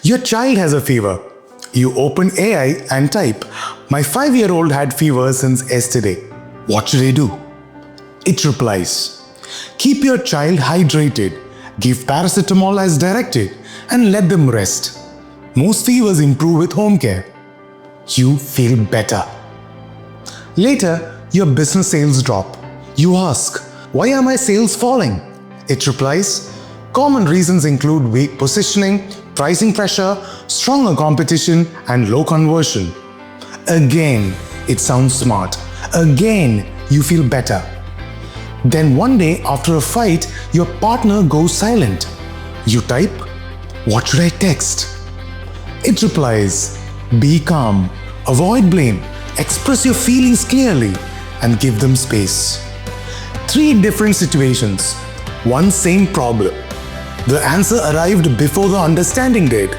Your child has a fever. You open AI and type, "My 5-year-old had fever since yesterday. What should I do?" It replies, "Keep your child hydrated, give paracetamol as directed, and let them rest. Most fevers improve with home care." You feel better. Later, your business sales drop. You ask, "Why are my sales falling?" It replies, "Common reasons include weak positioning, pricing pressure, stronger competition, and low conversion." Again, it sounds smart. Again, you feel better. Then one day after a fight, your partner goes silent. You type, "What should I text?" It replies, "Be calm, avoid blame, express your feelings clearly, and give them space." 3 different situations, one same problem. The answer arrived before the understanding did.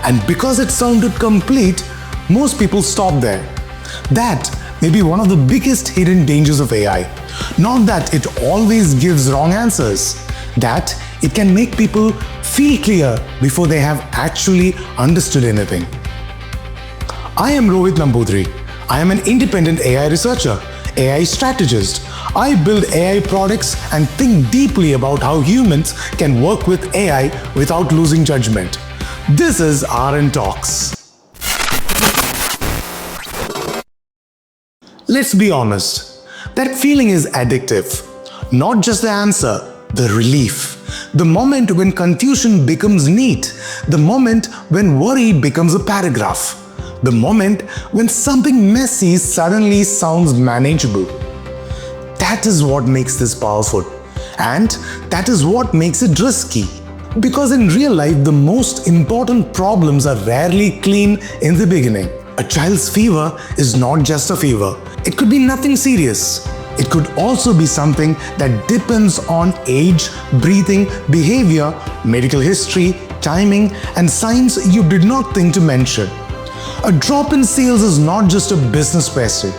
And because it sounded complete, most people stop there. That may be one of the biggest hidden dangers of AI. Not that it always gives wrong answers, that it can make people feel clear before they have actually understood anything. I am Rohith Namboothiri. I am an independent AI researcher, AI strategist. I build AI products and think deeply about how humans can work with AI without losing judgment. This is RN Talks. Let's be honest, that feeling is addictive. Not just the answer, the relief. The moment when confusion becomes neat. The moment when worry becomes a paragraph. The moment when something messy suddenly sounds manageable. That is what makes this powerful. And that is what makes it risky. Because in real life, the most important problems are rarely clean in the beginning. A child's fever is not just a fever. It could be nothing serious. It could also be something that depends on age, breathing, behavior, medical history, timing, and signs you did not think to mention. A drop in sales is not just a business question.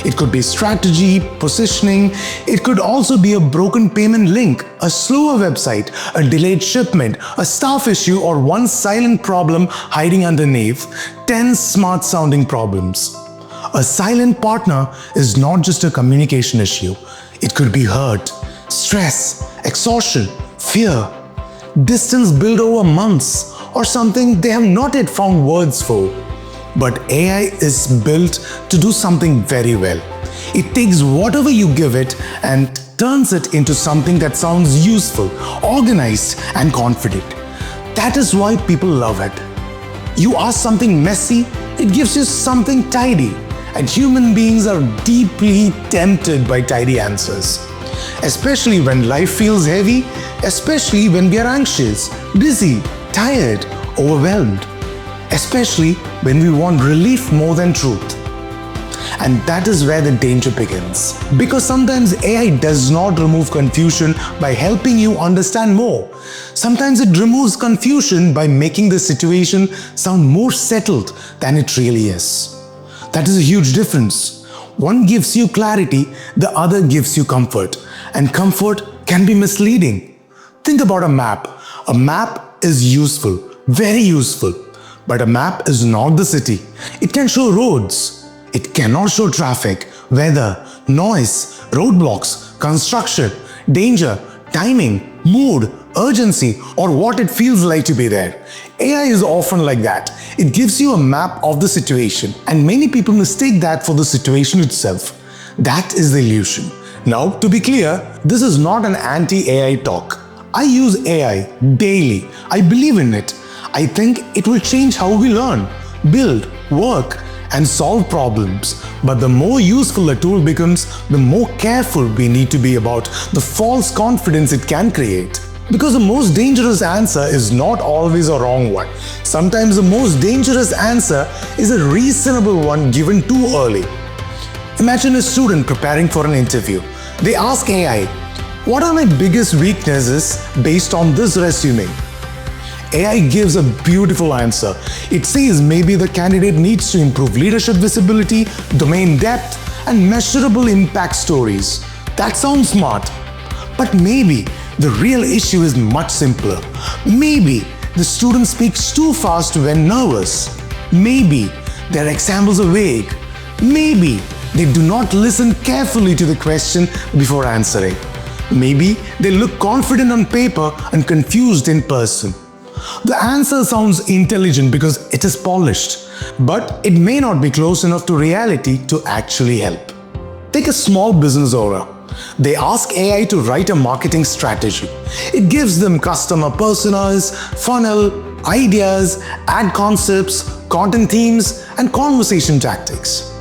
It could be strategy, positioning. It could also be a broken payment link, a slower website, a delayed shipment, a staff issue, or one silent problem hiding underneath 10 smart sounding problems. A silent partner is not just a communication issue. It could be hurt, stress, exhaustion, fear, distance built over months, or something they have not yet found words for. But AI is built to do something very well. It takes whatever you give it and turns it into something that sounds useful, organized, and confident. That is why people love it. You ask something messy, it gives you something tidy. And human beings are deeply tempted by tidy answers. Especially when life feels heavy, especially when we are anxious, busy, tired, overwhelmed. Especially when we want relief more than truth. And that is where the danger begins. Because sometimes AI does not remove confusion by helping you understand more. Sometimes it removes confusion by making the situation sound more settled than it really is. That is a huge difference. One gives you clarity, the other gives you comfort. And comfort can be misleading. Think about a map. A map is useful, very useful. But a map is not the city. It can show roads. It cannot show traffic, weather, noise, roadblocks, construction, danger, timing, mood, urgency, or what it feels like to be there. AI is often like that. It gives you a map of the situation, and many people mistake that for the situation itself. That is the illusion. Now, to be clear, this is not an anti-AI talk. I use AI daily. I believe in it. I think it will change how we learn, build, work, and solve problems. But the more useful a tool becomes, the more careful we need to be about the false confidence it can create. Because the most dangerous answer is not always a wrong one. Sometimes the most dangerous answer is a reasonable one given too early. Imagine a student preparing for an interview. They ask AI, "What are my biggest weaknesses based on this resume?" AI gives a beautiful answer. It says maybe the candidate needs to improve leadership visibility, domain depth, and measurable impact stories. That sounds smart. But maybe the real issue is much simpler. Maybe the student speaks too fast when nervous. Maybe their examples are vague. Maybe they do not listen carefully to the question before answering. Maybe they look confident on paper and confused in person. The answer sounds intelligent because it is polished, but it may not be close enough to reality to actually help. Take a small business owner. They ask AI to write a marketing strategy. It gives them customer personas, funnel, ideas, ad concepts, content themes, and conversation tactics.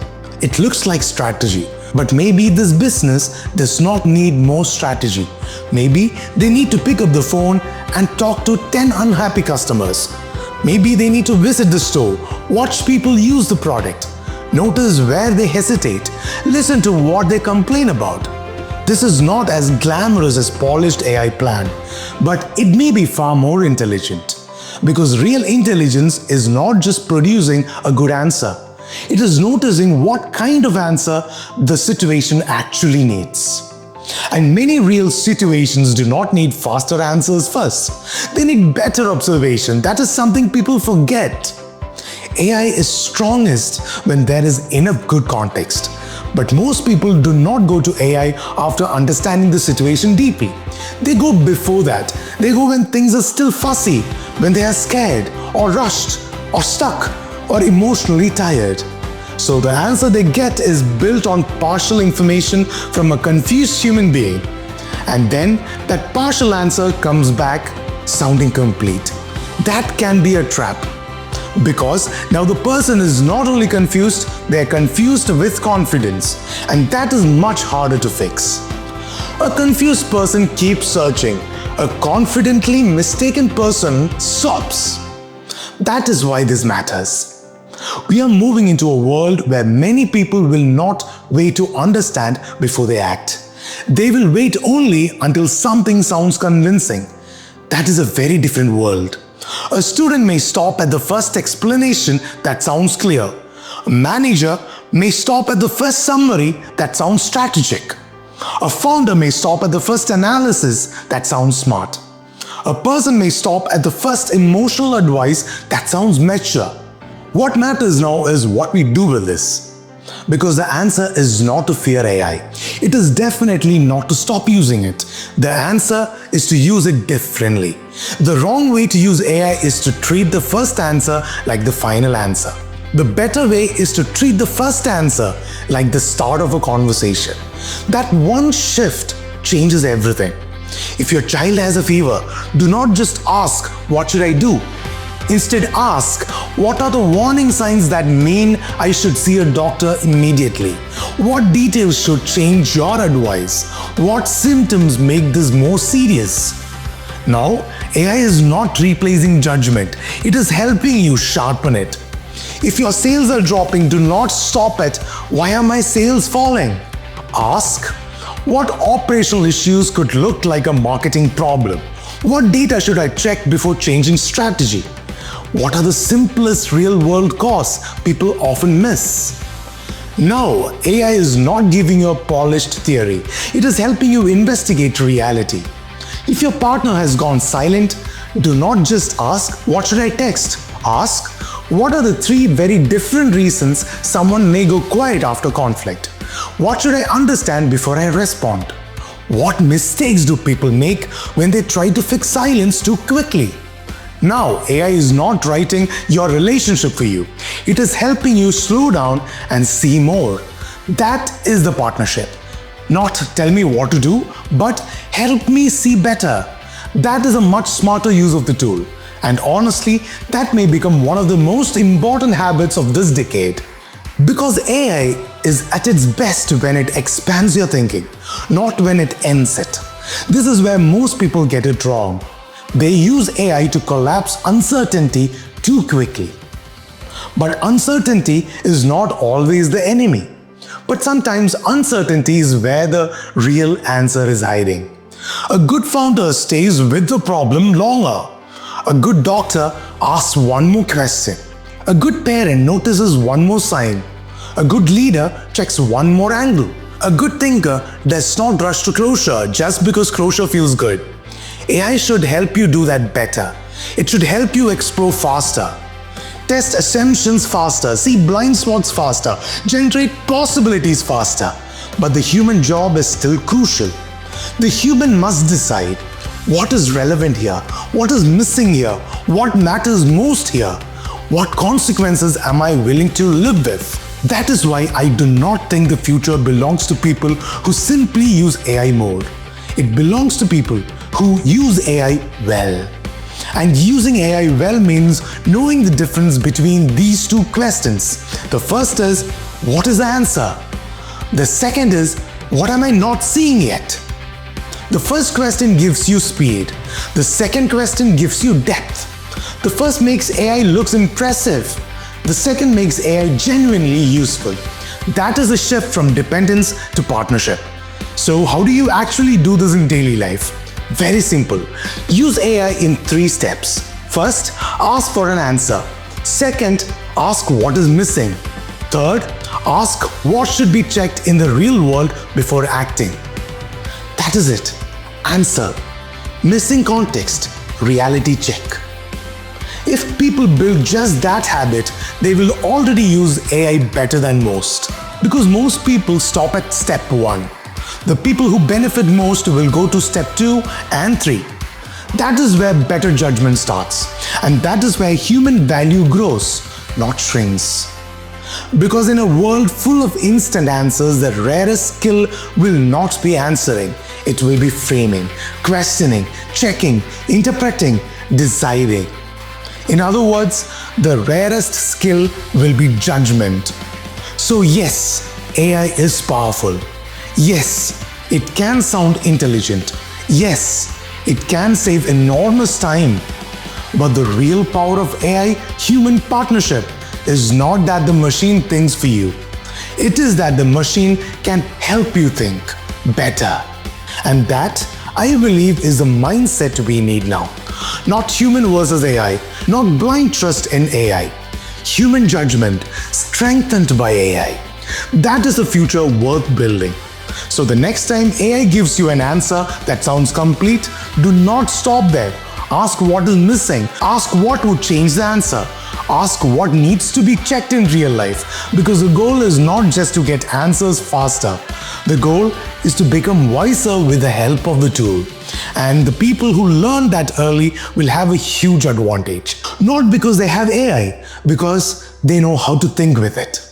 It looks like strategy, but maybe this business does not need more strategy. Maybe they need to pick up the phone and talk to 10 unhappy customers. Maybe they need to visit the store, watch people use the product, notice where they hesitate, listen to what they complain about. This is not as glamorous as polished AI plan, but it may be far more intelligent. Because real intelligence is not just producing a good answer. It is noticing what kind of answer the situation actually needs. And many real situations do not need faster answers first. They need better observation. That is something people forget. AI is strongest when there is enough good context. But most people do not go to AI after understanding the situation deeply. They go before that. They go when things are still fussy, when they are scared, or rushed, or stuck, or emotionally tired. So the answer they get is built on partial information from a confused human being. And then that partial answer comes back sounding complete. That can be a trap. Because now the person is not only confused, they are confused with confidence. And that is much harder to fix. A confused person keeps searching. A confidently mistaken person stops. That is why this matters. We are moving into a world where many people will not wait to understand before they act. They will wait only until something sounds convincing. That is a very different world. A student may stop at the first explanation that sounds clear. A manager may stop at the first summary that sounds strategic. A founder may stop at the first analysis that sounds smart. A person may stop at the first emotional advice that sounds mature. What matters now is what we do with this. Because the answer is not to fear AI. It is definitely not to stop using it. The answer is to use it differently. The wrong way to use AI is to treat the first answer like the final answer. The better way is to treat the first answer like the start of a conversation. That one shift changes everything. If your child has a fever, do not just ask, "What should I do?" Instead, ask, "What are the warning signs that mean I should see a doctor immediately? What details should change your advice? What symptoms make this more serious?" Now, AI is not replacing judgment. It is helping you sharpen it. If your sales are dropping, do not stop at, "Why are my sales falling?" Ask, "What operational issues could look like a marketing problem? What data should I check before changing strategy? What are the simplest real-world costs people often miss?" No, AI is not giving you a polished theory. It is helping you investigate reality. If your partner has gone silent, do not just ask, "What should I text?" Ask, "What are the 3 very different reasons someone may go quiet after conflict? What should I understand before I respond? What mistakes do people make when they try to fix silence too quickly?" Now, AI is not writing your relationship for you. It is helping you slow down and see more. That is the partnership. Not "tell me what to do," but "help me see better." That is a much smarter use of the tool. And honestly, that may become one of the most important habits of this decade. Because AI is at its best when it expands your thinking, not when it ends it. This is where most people get it wrong. They use AI to collapse uncertainty too quickly. But uncertainty is not always the enemy. But sometimes uncertainty is where the real answer is hiding. A good founder stays with the problem longer. A good doctor asks one more question. A good parent notices one more sign. A good leader checks one more angle. A good thinker does not rush to closure just because closure feels good. AI should help you do that better. It should help you explore faster, test assumptions faster, see blind spots faster, generate possibilities faster. But the human job is still crucial. The human must decide what is relevant here, what is missing here, what matters most here, what consequences am I willing to live with. That is why I do not think the future belongs to people who simply use AI more. It belongs to people who use AI well. And using AI well means knowing the difference between these two questions. The first is, what is the answer? The second is, what am I not seeing yet? The first question gives you speed. The second question gives you depth. The first makes AI looks impressive. The second makes AI genuinely useful. That is a shift from dependence to partnership. So how do you actually do this in daily life? Very simple. Use AI in 3 steps. First, ask for an answer. Second, ask what is missing. Third, ask what should be checked in the real world before acting. That is it. Answer. Missing context. Reality check. If people build just that habit, they will already use AI better than most. Because most people stop at step 1. The people who benefit most will go to step 2 and 3. That is where better judgment starts. And that is where human value grows, not shrinks. Because in a world full of instant answers, the rarest skill will not be answering. It will be framing, questioning, checking, interpreting, deciding. In other words, the rarest skill will be judgment. So yes, AI is powerful. Yes, it can sound intelligent. Yes, it can save enormous time. But the real power of AI, human partnership, is not that the machine thinks for you. It is that the machine can help you think better. And that, I believe, is the mindset we need now. Not human versus AI, not blind trust in AI. Human judgment strengthened by AI. That is the future worth building. So the next time AI gives you an answer that sounds complete, do not stop there. Ask what is missing. Ask what would change the answer. Ask what needs to be checked in real life. Because the goal is not just to get answers faster. The goal is to become wiser with the help of the tool. And the people who learn that early will have a huge advantage. Not because they have AI, because they know how to think with it.